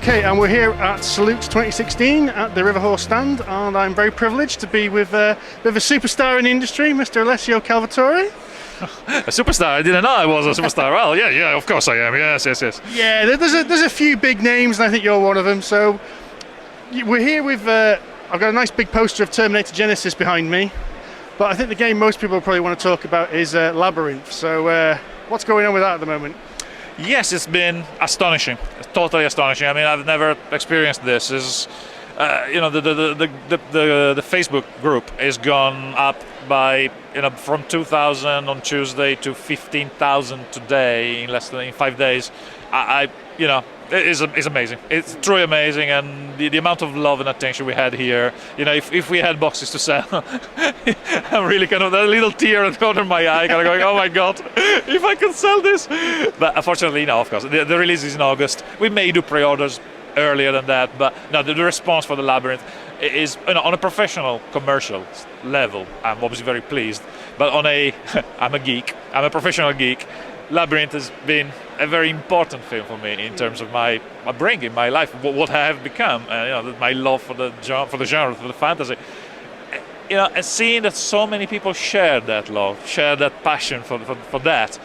Okay, and we're here at Salute 2016 at the River Horse stand, and I'm very privileged to be with a bit of a superstar in the industry, Mr. Alessio Cavatore. A superstar? I didn't know I was a superstar. Well, yeah, of course I am. Yes. Yeah, there's a few big names, and I think you're one of them. So we're here with. I've got a nice big poster of Terminator Genesis behind me, but I think the game most people probably want to talk about is Labyrinth. So what's going on with that at the moment? Yes, it's been astonishing. It's totally astonishing. I mean, I've never experienced this. Is the Facebook group has gone up by from 2,000 on Tuesday to 15,000 today in less than 5 days. It's amazing. It's truly amazing, and the amount of love and attention we had here. If we had boxes to sell, I'm really kind of that little tear at the corner of my eye, kind of going, oh my god, if I could sell this. But unfortunately, no. Of course, the release is in August. We may do pre-orders earlier than that, but no, the response for the Labyrinth is on a professional commercial level. I'm obviously very pleased, but I'm a geek. I'm a professional geek. Labyrinth has been a very important film for me in terms of my upbringing, my life, what I have become, my love for the genre, for the fantasy. And seeing that so many people share that love, share that passion for that,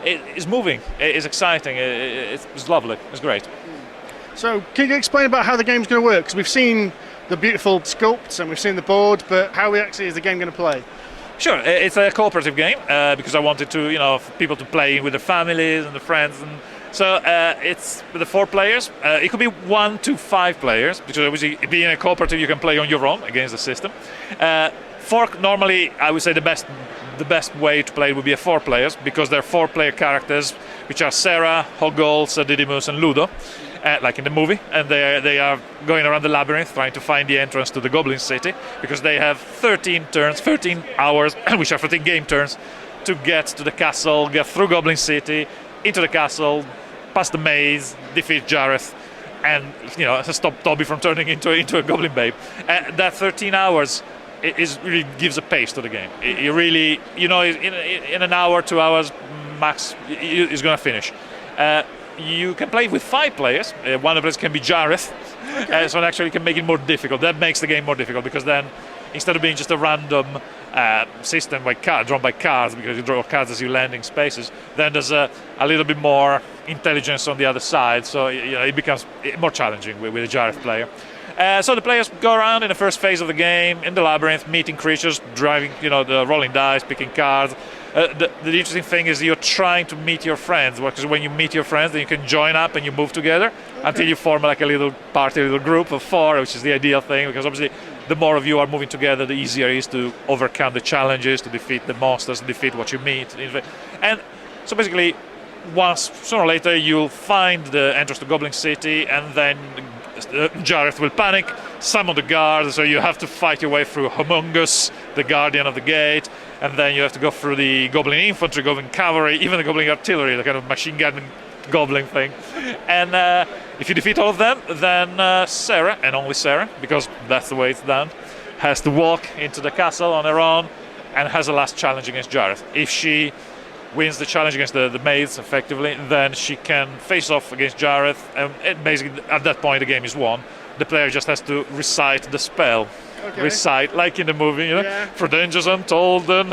it is moving. It is exciting. It's lovely. It's great. So can you explain about how the game's going to work? Because we've seen the beautiful sculpts and we've seen the board, but how actually is the game going to play? Sure, it's a cooperative game because I wanted to, for people to play with their families and their friends, and so it's with the 4 players. It could be 1 to 5 players because obviously being a cooperative you can play on your own against the system. 4 normally, I would say the best way to play would be a 4 players because there are 4-player characters, which are Sarah, Hogol, Didymus, and Ludo. Like in the movie, and they are going around the labyrinth trying to find the entrance to the Goblin City because they have 13 hours, which are 13 game turns, to get to the castle, get through Goblin City, into the castle, past the maze, defeat Jareth, and stop Toby from turning into a Goblin Babe. That 13 hours really gives a pace to the game. It really, in an hour, 2 hours max, it's going to finish. You can play with 5 players. One of us can be Jareth, so it actually can make it more difficult. That makes the game more difficult because then, instead of being just a random system drawn by cards, because you draw cards as you land in spaces, then there's a little bit more intelligence on the other side. So it becomes more challenging with a Jareth player. So the players go around in the first phase of the game in the labyrinth, meeting creatures, driving, the rolling dice, picking cards. The interesting thing is you're trying to meet your friends, because when you meet your friends, then you can join up and you move together until you form like a little party, a little group of 4, which is the ideal thing, because obviously the more of you are moving together, the easier it is to overcome the challenges, to defeat the monsters, defeat what you meet. And so basically, sooner or later, you'll find the entrance to Goblin City, and then Jareth will panic, summon the guard, so you have to fight your way through Homungus, the guardian of the gate, and then you have to go through the Goblin Infantry, Goblin Cavalry, even the Goblin Artillery, the kind of machine gun Goblin thing. And if you defeat all of them, then Sarah, and only Sarah, because that's the way it's done, has to walk into the castle on her own and has a last challenge against Jareth. If she wins the challenge against the maids effectively, then she can face off against Jareth, and basically at that point the game is won. The player just has to recite the spell. Okay. Recite, like in the movie, for dangers untold, and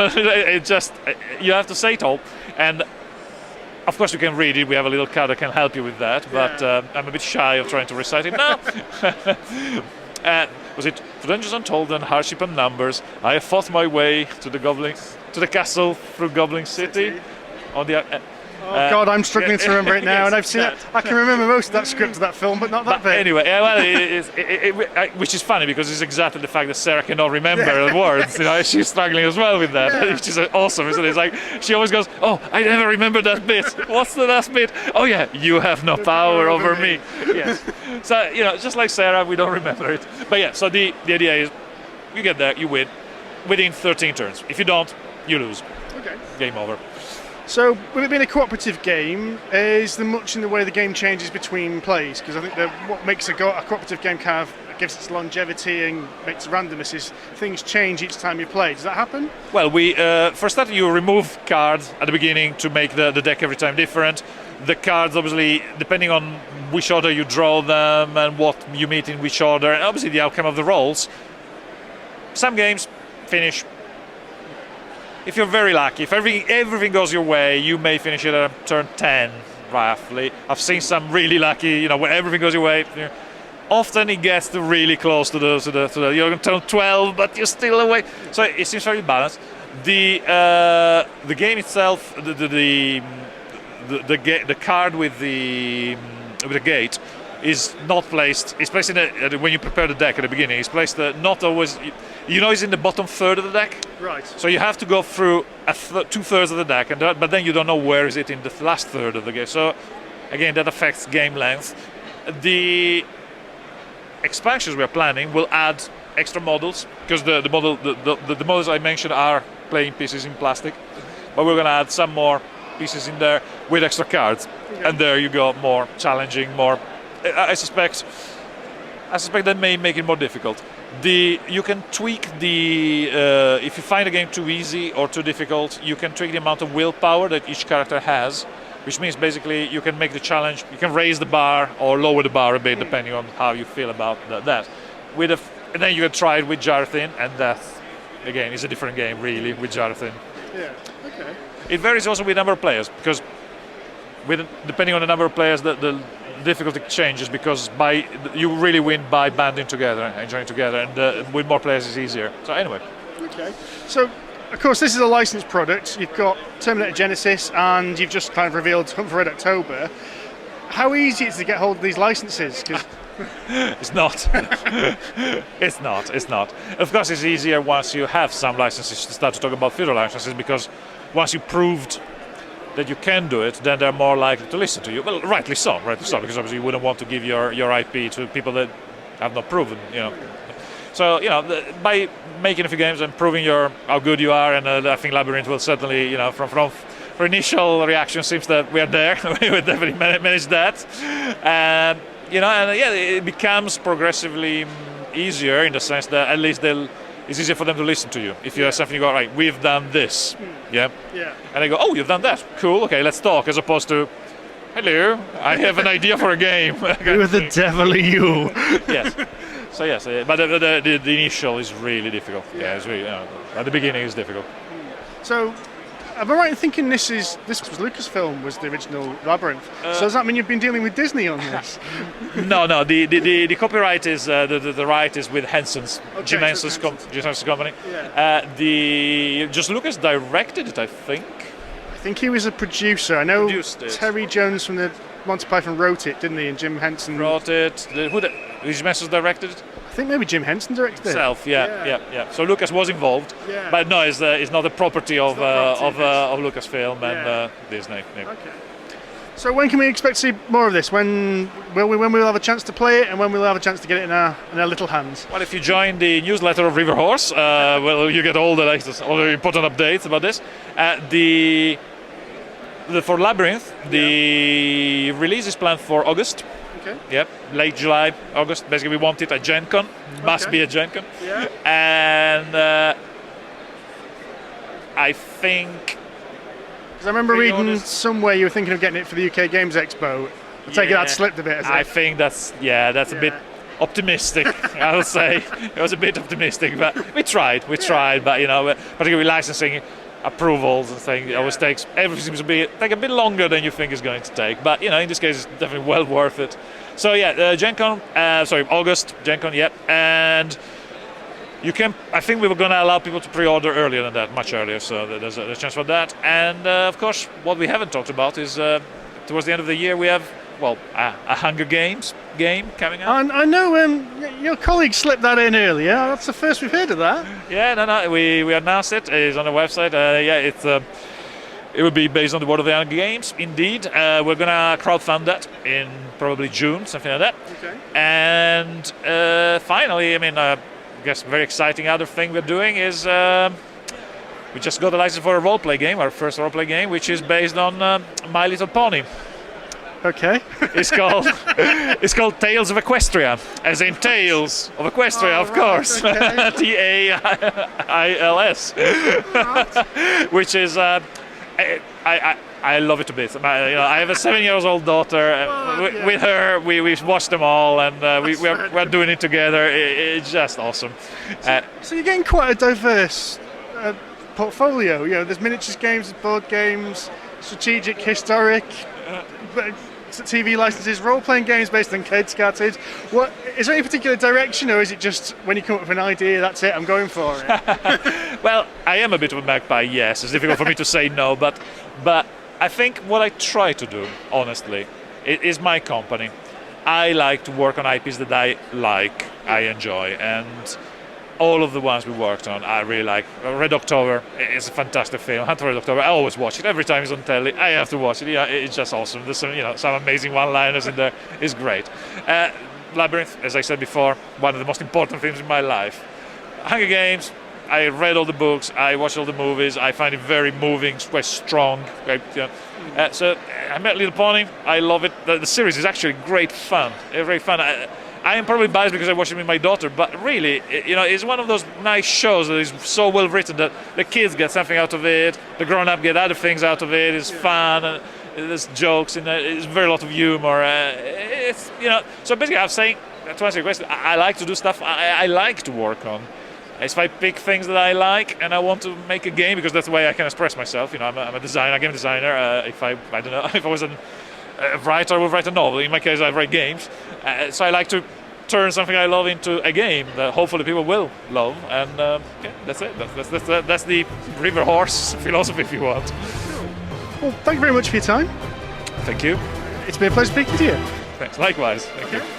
you have to say it all. And of course you can read it, we have a little card that can help you with that, but I'm a bit shy of trying to recite it now. Was it for dangers untold and hardship and numbers, I have fought my way to the castle through Goblin City on the God, I'm struggling to remember it now, and I've seen it. I can remember most of that script of that film, but not that bit. Anyway, which is funny because it's exactly the fact that Sarah cannot remember the words. She's struggling as well with that, which is awesome, isn't it? It's like she always goes, "Oh, I never remember that bit. What's the last bit? Oh yeah, you have no power over me." Yes. So just like Sarah, we don't remember it. But yeah, so the idea is, you get there, you win within 13 turns. If you don't, you lose. Okay. Game over. So, with it being a cooperative game, is there much in the way the game changes between plays? Because I think that what makes a cooperative game kind of gives its longevity and makes randomness, things change each time you play. Does that happen? Well, for starters, you remove cards at the beginning to make the deck every time different. The cards, obviously, depending on which order you draw them and what you meet in which order, and obviously the outcome of the rolls. Some games finish. If you're very lucky, if everything goes your way, you may finish it at turn 10, roughly. I've seen some really lucky, where everything goes your way. Often it gets really close to the you're going to turn 12, but you're still away. So it seems very balanced. The game itself, the card with the gate is not placed. It's placed when you prepare the deck at the beginning. It's placed not always. It's in the bottom third of the deck. Right. So you have to go through 2/3 of the deck, but then you don't know where is it in the last third of the game. So again, that affects game length. The expansions we are planning will add extra models because the models I mentioned are playing pieces in plastic, but we're going to add some more pieces in there with extra cards, and there you go, more challenging, more. I suspect that may make it more difficult. You can tweak if you find a game too easy or too difficult, you can tweak the amount of willpower that each character has, which means basically you can make the challenge, you can raise the bar or lower the bar a bit depending on how you feel about that. And then you can try it with Jarthin, and that again is a different game really with Jarthin. Yeah. Okay. It varies also with number of players because depending on the number of players, the difficulty changes because you really win by banding together and joining together, and with more players it's easier. So anyway. Okay. So, of course, this is a licensed product. You've got Terminator Genesis, and you've just kind of revealed Hunt for Red October. How easy is it to get hold of these licenses? It's not. It's not. Of course, it's easier once you have some licenses to start to talk about future licenses, because once you proved that you can do it, then they're more likely to listen to you. Well, rightly so, because obviously you wouldn't want to give your IP to people that have not proven, So, by making a few games and proving how good you are, and I think Labyrinth will certainly, from initial reaction seems that we are there. We would definitely manage that. And it becomes progressively easier in the sense that at least it's easier for them to listen to you. If you have something, you go, right, we've done this. Yeah. And they go, oh, you've done that. Cool. Okay, let's talk. As opposed to, hello, I have an idea for a game. Who the devil are you? Yes. So yes, but the initial is really difficult. Yeah, it's really at the beginning it's difficult. So, am I right in thinking this was Lucasfilm was the original Labyrinth? So does that mean you've been dealing with Disney on this? No. The copyright is the right is with Henson's, Jim Henson's company. Yeah. Just Lucas directed it, I think. I think he was a producer. I know Terry Jones from the Monty Python wrote it, didn't he? And Jim Henson wrote it. Jim Henson directed it? I think maybe Jim Henson directed it. Himself, yeah. So Lucas was involved, but no, it's not a property of Lucasfilm and Disney. Yeah. Okay. So when can we expect to see more of this? When we'll have a chance to play it, and when we'll have a chance to get it in our little hands? Well, if you join the newsletter of River Horse, you get all the latest, all the important updates about this. For Labyrinth, the release is planned for August. Okay. Yep, late July, August. Basically, we want it at Gen Con. Must be a Gen Con. Yeah. And I think. Because I remember reading somewhere you were thinking of getting it for the UK Games Expo. I take it that slipped a bit. I think that's a bit optimistic. I would say it was a bit optimistic, but we tried. But particularly with licensing approvals and things, it always takes. Everything seems to take a bit longer than you think it's going to take. But in this case, it's definitely well worth it. So Gen Con, August, Gen Con, and you can. I think we were going to allow people to pre-order earlier than that, much earlier. So there's a chance for that. And of course, what we haven't talked about is towards the end of the year we have a Hunger Games game coming out. I know your colleague slipped that in earlier. That's the first we've heard of that. Yeah, no, we announced it. It's on the website. It will be based on the World of the Hunger Games. Indeed, we're gonna crowdfund that in probably June, something like that. Okay. And finally, I guess very exciting other thing we're doing is we just got a license for a role-play game, our first role-play game, which is based on My Little Pony. Okay. It's called Tales of Equestria, as in Tales of Equestria, of course. Okay. Tails, which is I love it to bits. I have a 7-year-old daughter. With her, we watched them all, and we're doing it together. It's just awesome. So you're getting quite a diverse portfolio. You know, there's miniatures games, board games, strategic, historic, TV licenses, role-playing games based on Kids Cartage. What is there any particular direction, or is it just when you come up with an idea, that's it, I'm going for it? Well, I am a bit of a magpie. Yes, it's difficult for me to say no, but I think what I try to do, honestly, is my company. I like to work on IPs that I like, I enjoy, and all of the ones we worked on, I really like. Red October is a fantastic film. Hunter Red October, I always watch it. Every time it's on telly, I have to watch it. Yeah, it's just awesome. There's some amazing one-liners in there. It's great. Labyrinth, as I said before, one of the most important films in my life. Hunger Games, I read all the books, I watched all the movies. I find it very moving, quite strong. So I met Little Pony. I love it. The series is actually great fun. Very fun. I am probably biased because I watch it with my daughter, but really, it's one of those nice shows that is so well written that the kids get something out of it, the grown-up get other things out of it. It's fun, and there's jokes in it. It's very lot of humor. So basically, I'm saying, to answer your question, I like to do stuff I like to work on. If I pick things that I like and I want to make a game, because that's the way I can express myself. I'm a designer, a game designer. If I don't know, if I was a writer, I would write a novel. In my case, I write games. So I like to turn something I love into a game that hopefully people will love. And that's it. That's the river horse philosophy, if you want. Well, thank you very much for your time. Thank you. It's been a pleasure speaking to you. Thanks. Likewise. Thank you.